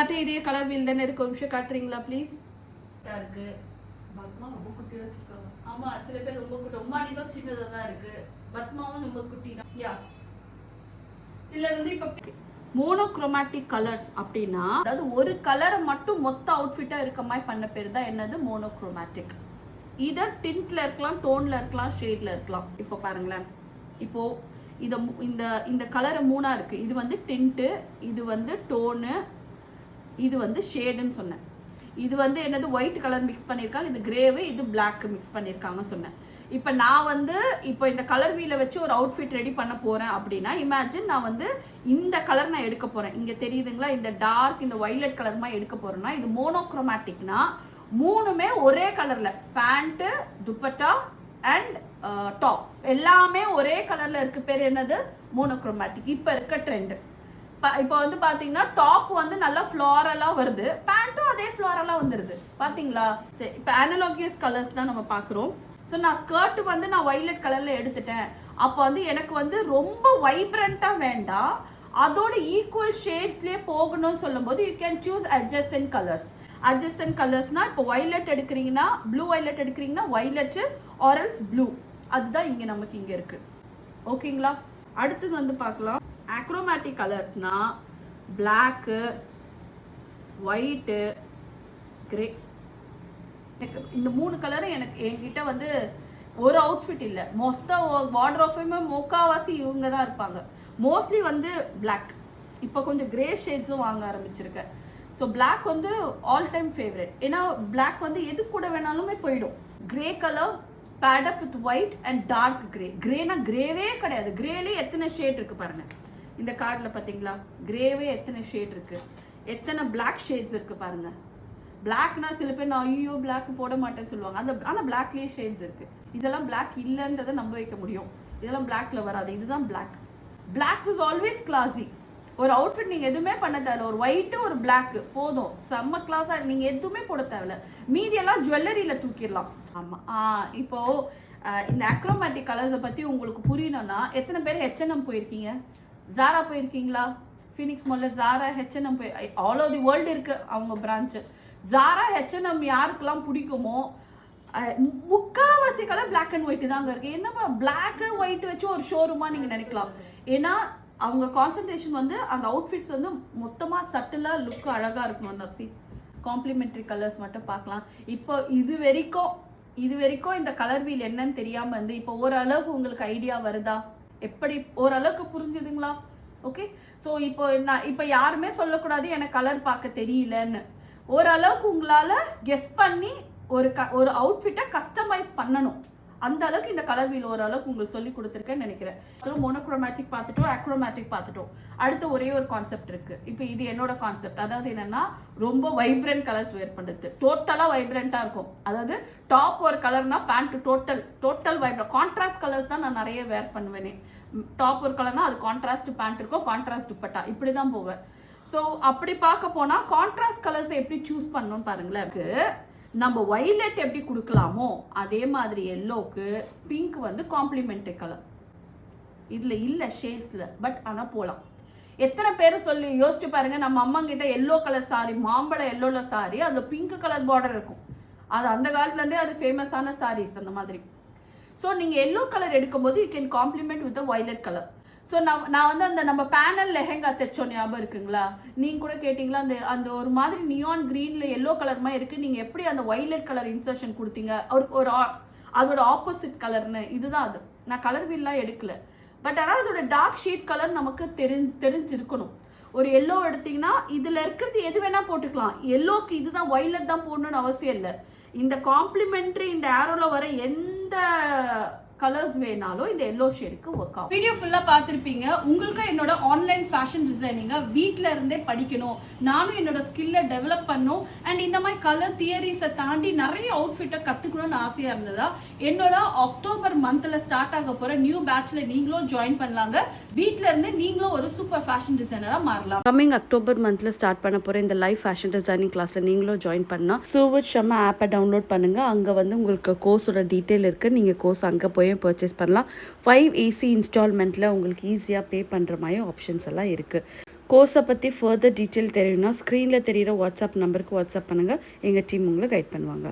காட்டு இதே colour wheel தானே இருக்கு. ஒரு நிமிஷம் காட்டுறீங்களா ப்ளீஸ்? இருக்கு. பத்மா ரொம்ப குட்டியா வச்சிருக்காங்க. ஆமா, சில பேர் ரொம்ப குட்டி. உம்மாடி தான் சின்னதா தான் இருக்கு. பத்மாவும் ரொம்ப குட்டி தான். யா, சில வந்து இப்ப மோனோக்ரோமேட்டிக் கலர்ஸ் அப்படின்னா, அதாவது ஒரு கலரை மட்டும் மொத்த அவுட்ஃபிட்டா இருக்க மாதிரி பண்ண பேர் தான் என்னது மோனோக்ரோமேட்டிக். இதை டிண்ட்ல இருக்கலாம், டோன்ல இருக்கலாம், ஷேட்ல இருக்கலாம். இப்போ பாருங்களேன், இப்போ இந்த கலரை மூணா இருக்கு. இது வந்து டிண்ட்டு, இது வந்து டோனு, இது வந்து ஷேடுன்னு சொன்னேன். இது வந்து என்னது ஒயிட் கலர் மிக்ஸ் பண்ணியிருக்காங்க, இது கிரேவு, இது பிளாக் மிக்ஸ் பண்ணியிருக்காங்க சொன்னேன். இப்போ நான் வந்து இப்போ இந்த கலர் வீலை வச்சு ஒரு அவுட்ஃபிட் ரெடி பண்ண போகிறேன் அப்படின்னா, இமேஜின் நான் வந்து இந்த கலர் நான் எடுக்க போகிறேன். இங்கே தெரியுதுங்களா, இந்த டார்க் இந்த வைலட் கலர் மாதிரி எடுக்க போகிறேன்னா, இது மோனோக்ரோமேட்டிக்னா மூணுமே ஒரே கலரில், பேண்ட்டு, துப்பட்டா அண்ட் டாப் எல்லாமே ஒரே கலரில் இருக்க பேர் என்னது மோனோக்ரோமேட்டிக். இப்போ இருக்க ட்ரெண்டு. இப்போ வந்து பார்த்தீங்கன்னா டாப் வந்து நல்லா ஃப்ளாரலாக வருது, பேண்ட்டும் அதே ஃப்ளாரலாக வந்துடுது. பார்த்தீங்களா? சரி, இப்போ அனலாகியஸ் கலர்ஸ் தான் நம்ம பார்க்குறோம். ஸோ நான் ஸ்கர்ட் வந்து நான் வைலட் கலரில் எடுத்துட்டேன். அப்போ வந்து எனக்கு வந்து ரொம்ப வைப்ரண்ட்டாக வேண்டாம், அதோட ஈக்குவல் ஷேட்ஸ்லேயே போகணும்னு சொல்லும்போது you can choose adjacent colours. Adjacent கலர்ஸ்னால் இப்போ வைலட் எடுக்கிறீங்கன்னா, ப்ளூ வைலட் எடுக்கிறீங்கன்னா வைலட்டு ஆரல்ஸ் ப்ளூ, அதுதான் இங்கே நமக்கு இங்கே இருக்குது. ஓகேங்களா? அடுத்தது வந்து பார்க்கலாம். அக்ரோமேட்டிக் கலர்ஸ்னால் பிளாக்கு, ஒயிட்டு, கிரே. எனக்கு இந்த மூணு கலரும் எனக்கு என்கிட்ட வந்து ஒரு அவுட்ஃபிட் இல்லை, மொத்த வார்ட்ரோஃபுமே முக்கால்வாசி இவங்க தான் இருப்பாங்க. மோஸ்ட்லி வந்து பிளாக். இப்போ கொஞ்சம் கிரே ஷேட்ஸும் வாங்க ஆரம்பிச்சிருக்கேன். ஸோ பிளாக் வந்து ஆல் டைம் ஃபேவரட். ஏன்னா பிளாக் வந்து எது கூட வேணாலுமே போயிடும். Grey colour paired up with white and dark grey. கிரேனா கிரேவே கிடையாது, கிரேலே எத்தனை ஷேட் இருக்குது பாருங்கள். இந்த கார்டில் பார்த்தீங்களா, கிரேவே எத்தனை ஷேட் இருக்குது, எத்தனை பிளாக் ஷேட்ஸ் இருக்குது பாருங்கள். பிளாக்னா சில பேர் நான் ஐயோ பிளாக் போட மாட்டேன்னு சொல்லுவாங்க, அந்த ஆனால் பிளாக்லேயே ஷேட்ஸ் இருக்குது. இதெல்லாம் பிளாக் இல்லைன்றதை நம்ப வைக்க முடியும். இதெல்லாம் பிளாக்ல வராது, இதுதான் black. Black is always classy. ஒரு அவுட்ஃபிட் நீங்கள் எதுவுமே பண்ண தேவையில்ல, ஒரு ஒயிட்டு ஒரு பிளாக்கு போதும், செம்ம கிளாஸாக. நீங்கள் எதுவுமே போட தேவையில்ல, மீதியெல்லாம் ஜுவல்லரியில் தூக்கிடலாம். ஆமாம். இப்போது இந்த அக்ரோமேட்டிக் கலர்ஸை பற்றி உங்களுக்கு புரியணும்னா, எத்தனை பேர் H&M போயிருக்கீங்க? ஜாரா போயிருக்கீங்களா? ஃபீனிக்ஸ் மாலில் ஜாரா, H&M போய் ஆல் ஓவர் தி வேர்ல்டு இருக்குது அவங்க பிரான்ச்சு. ஜாரா, H&M யாருக்கெல்லாம் பிடிக்குமோ முக்கால்வாசி கலர் பிளாக் அண்ட் ஒயிட்டு தாங்க இருக்குது. என்ன பிளாக்கு ஒயிட் வச்சு ஒரு ஷோரூமாக நீங்கள் நினைக்கலாம். ஏன்னா அவங்க கான்சன்ட்ரேஷன் வந்து அந்த அவுட்ஃபிட்ஸ் வந்து மொத்தமாக சட்டிலாக லுக்கு அழகாக இருக்கணும். நப்சி காம்ப்ளிமெண்ட்ரி கலர்ஸ் மட்டும் பார்க்கலாம். இப்போ இது வரைக்கும் இந்த கலர் வீல் என்னன்னு தெரியாமல் வந்து இப்போ ஓரளவுக்கு உங்களுக்கு ஐடியா வருதா? எப்படி ஓரளவுக்கு புரிஞ்சுதுங்களா? ஓகே. ஸோ இப்போ யாருமே சொல்லக்கூடாது எனக்கு கலர் பார்க்க தெரியலன்னு. ஓரளவுக்கு உங்களால் கெஸ் பண்ணி ஒரு அவுட்ஃபிட்டை கஸ்டமைஸ் பண்ணணும். அந்த அளவுக்கு இந்த கலர் வீல் ஓரளவுக்கு உங்களுக்கு சொல்லி கொடுத்துருக்கேன்னு நினைக்கிறேன். மோனோக்ரோமேட்டிக் பார்த்துட்டோம், அக்ரோமேட்டிக் பார்த்துட்டோம். அடுத்து ஒரே ஒரு கான்செப்ட் இருக்குது. இப்போ இது என்னோட கான்செப்ட். அதாவது என்னென்னா ரொம்ப வைப்ரண்ட் கலர்ஸ் வேர் பண்ணுறது, டோட்டலாக வைப்ரண்ட்டாக இருக்கும். அதாவது டாப் ஒரு கலர்னா pant total vibrant contrast colours தான் நான் நிறைய வேர் பண்ணுவேனே. டாப் ஒரு கலர்னா அது கான்ட்ராஸ்ட் பேண்ட் இருக்கும், கான்ட்ராஸ்ட் துப்பட்டா, இப்படி தான் போவேன். ஸோ அப்படி பார்க்க போனால் கான்ட்ராஸ்ட் கலர்ஸை எப்படி சூஸ் பண்ணணும்னு பாருங்களேன். நம்ம வைலட் எப்படி கொடுக்கலாமோ அதே மாதிரி எல்லோக்கு பிங்க் வந்து காம்ப்ளிமெண்ட்ரி கலர். இதில் இல்லை ஷேட்ஸில், பட் ஆனால் போகலாம். எத்தனை பேர் சொல்லி யோசிச்சு பாருங்கள், நம்ம அம்மாங்கிட்ட எல்லோ கலர் சாரி, மாம்பழ எல்லோவில் சாரி, அதில் பிங்க் கலர் பார்டர் இருக்கும். அது அந்த காலத்துலேருந்தே அது ஃபேமஸான சாரீஸ் அந்த மாதிரி. ஸோ நீங்கள் எல்லோ கலர் எடுக்கும்போது you can complement with violet colour. So நான் வந்து நம்ம பேனல் லெஹெங்கா தைச்சோம், ஞாபகம் இருக்குங்களா? நீங்கள் கூட கேட்டிங்களா, அந்த ஒரு மாதிரி நியான் க்ரீனில் எல்லோ கலர் மாதிரி இருக்குது, நீங்கள் எப்படி அந்த வைலட் கலர் இன்சர்ஷன் கொடுத்தீங்க, ஒரு அதோட ஆப்போசிட் கலர்னு. இதுதான் அது. நான் கலர் வீல்லாம் எடுக்கல, பட் ஆனால் அதோட டார்க் ஷேட் கலர் நமக்கு தெரிஞ்சிருக்கணும். ஒரு எல்லோ எடுத்திங்கன்னா இதில் இருக்கிறது எது வேணால் போட்டுக்கலாம். எல்லோக்கு இதுதான் வைலட் தான் போடணும்னு அவசியம் இல்லை. இந்த காம்ப்ளிமெண்ட்ரி இந்த ஆரோவில் வர எந்த கலர்ஸ் வேணாலும் இந்த எல்லோ ஷேடுக்கு ஒர்க் ஆகும். வீடியோ ஃபுல்லாக பார்த்துருப்பீங்க. உங்களுக்கும் என்னோட ஆன்லைன் ஃபேஷன் டிசைனிங்கை வீட்டில் இருந்தே படிக்கணும், நானும் என்னோட ஸ்கில்லை டெவலப் பண்ணணும், அண்ட் இந்த மாதிரி கலர் தியரிஸை தாண்டி நிறைய அவுட்ஃபிட்டை கற்றுக்கணும்னு ஆசையாக இருந்ததா, என்னோட அக்டோபர் மந்தில் ஸ்டார்ட் ஆக போகிற நியூ பேட்சில் நீங்களும் ஜாயின் பண்ணலாங்க. வீட்டில் இருந்து நீங்களும் ஒரு சூப்பர் ஃபேஷன் டிசைனராக மாறலாம். கம்மிங் அக்டோபர் மந்தில் ஸ்டார்ட் பண்ண போகிற இந்த லைவ் ஃபேஷன் டிசைனிங் கிளாஸில் நீங்களும் ஜாயின் பண்ணால் சூவிட் ஷம்மா ஆப்பை டவுன்லோட் பண்ணுங்கள். அங்கே வந்து உங்களுக்கு கோர்ஸோட டீட்டெயில் இருக்குது. நீங்கள் கோர்ஸ் அங்கே போய் பர்ச்சேஸ் பண்ணலாம். 5 AC இன்ஸ்டால்மெண்ட்டில் உங்களுக்கு ஈஸியாக பே பண்ணுற மாதிரி ஆப்ஷன்ஸ் எல்லாம் இருக்குது. கோர்ஸை பற்றி ஃபர்தர் டீட்டெயில் தெரியும்னா ஸ்க்ரீனில் தெரிகிற வாட்ஸ்அப் நம்பருக்கு வாட்ஸ்அப் பண்ணுங்கள். எங்கள் டீம் உங்களை கைட் பண்ணுவாங்க.